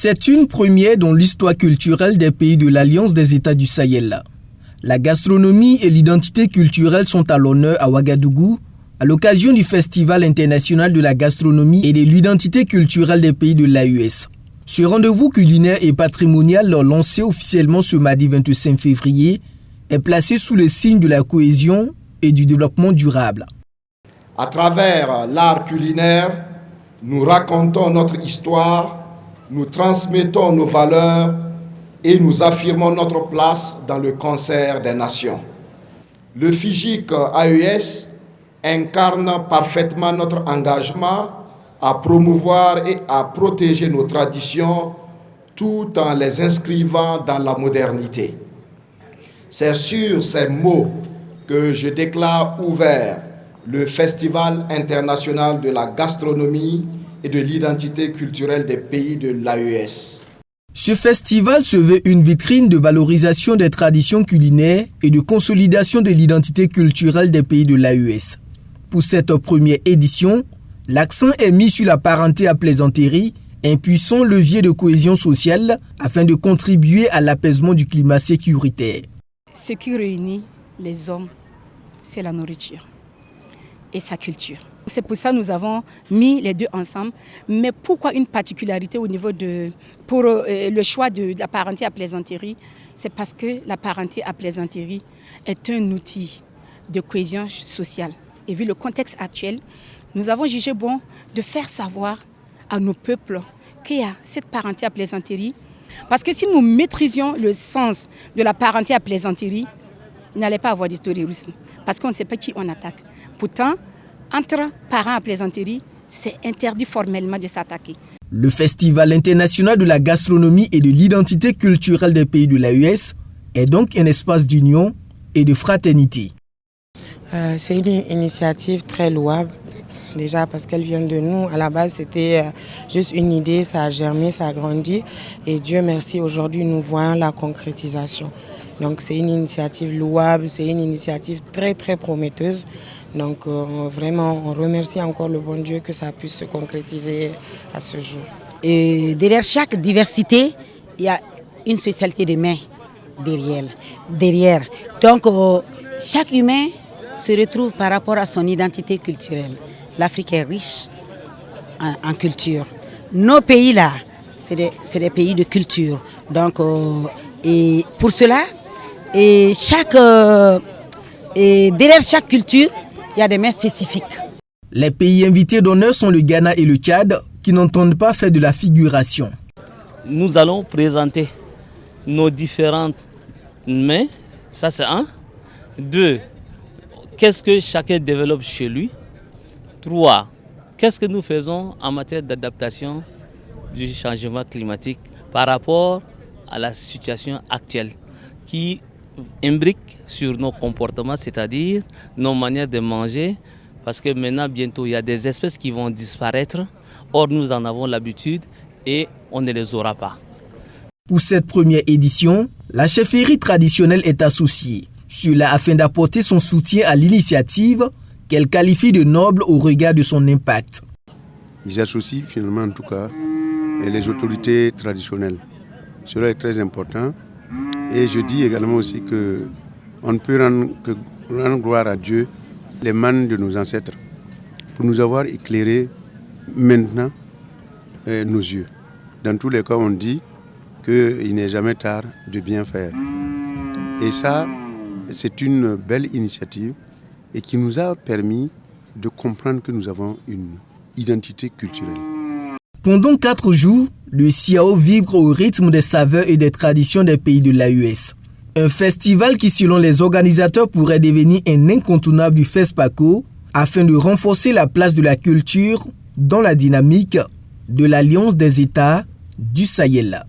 C'est une première dans l'histoire culturelle des pays de l'Alliance des États du Sahel. La gastronomie et l'identité culturelle sont à l'honneur à Ouagadougou à l'occasion du Festival international de la gastronomie et de l'identité culturelle des pays de l'AES. Ce rendez-vous culinaire et patrimonial lancé officiellement ce mardi 25 février est placé sous le signe de la cohésion et du développement durable. À travers l'art culinaire, nous racontons notre histoire, nous transmettons nos valeurs et nous affirmons notre place dans le concert des nations. Le FIGIC AES incarne parfaitement notre engagement à promouvoir et à protéger nos traditions tout en les inscrivant dans la modernité. C'est sur ces mots que je déclare ouvert le Festival international de la gastronomie et de l'identité culturelle des pays de l'AES. Ce festival se veut une vitrine de valorisation des traditions culinaires et de consolidation de l'identité culturelle des pays de l'AES. Pour cette première édition, l'accent est mis sur la parenté à plaisanterie, un puissant levier de cohésion sociale afin de contribuer à l'apaisement du climat sécuritaire. Ce qui réunit les hommes, c'est la nourriture et sa culture. C'est pour ça que nous avons mis les deux ensemble. Mais pourquoi une particularité au niveau pour le choix de la parenté à plaisanterie? C'est parce que la parenté à plaisanterie est un outil de cohésion sociale. Et vu le contexte actuel, nous avons jugé bon de faire savoir à nos peuples qu'il y a cette parenté à plaisanterie. Parce que si nous maîtrisions le sens de la parenté à plaisanterie, il n'allait pas avoir d'historiorisme. Parce qu'on ne sait pas qui on attaque. Pourtant, entre parents à plaisanterie, c'est interdit formellement de s'attaquer. Le Festival international de la gastronomie et de l'identité culturelle des pays de l'AES est donc un espace d'union et de fraternité. C'est une initiative très louable, déjà parce qu'elle vient de nous. À la base, c'était juste une idée, ça a germé, ça a grandi. Et Dieu merci, aujourd'hui, nous voyons la concrétisation. Donc c'est une initiative louable, c'est une initiative très très prometteuse. Donc vraiment, on remercie encore le bon Dieu que ça puisse se concrétiser à ce jour. Et derrière chaque diversité, il y a une spécialité de main derrière. Donc chaque humain se retrouve par rapport à son identité culturelle. L'Afrique est riche en culture. Nos pays là, c'est des pays de culture. Donc et pour cela, derrière chaque culture, il y a des mains spécifiques. Les pays invités d'honneur sont le Ghana et le Tchad qui n'entendent pas faire de la figuration. Nous allons présenter nos différentes mains, ça c'est un. 2, qu'est-ce que chacun développe chez lui. 3, qu'est-ce que nous faisons en matière d'adaptation du changement climatique par rapport à la situation actuelle qui imbrique sur nos comportements, c'est-à-dire nos manières de manger, parce que maintenant, bientôt, il y a des espèces qui vont disparaître. Or, nous en avons l'habitude et on ne les aura pas. Pour cette première édition, la chefferie traditionnelle est associée, cela afin d'apporter son soutien à l'initiative qu'elle qualifie de noble au regard de son impact. Ils associent finalement, en tout cas, les autorités traditionnelles. Cela est très important. Et je dis également aussi qu'on ne peut rendre gloire à Dieu, les manes de nos ancêtres, pour nous avoir éclairé maintenant nos yeux. Dans tous les cas, on dit qu'il n'est jamais tard de bien faire. Et ça, c'est une belle initiative et qui nous a permis de comprendre que nous avons une identité culturelle. Pendant 4 jours, le Siao vibre au rythme des saveurs et des traditions des pays de l'AES. Un festival qui, selon les organisateurs, pourrait devenir un incontournable du FESPACO afin de renforcer la place de la culture dans la dynamique de l'Alliance des États du Sahel.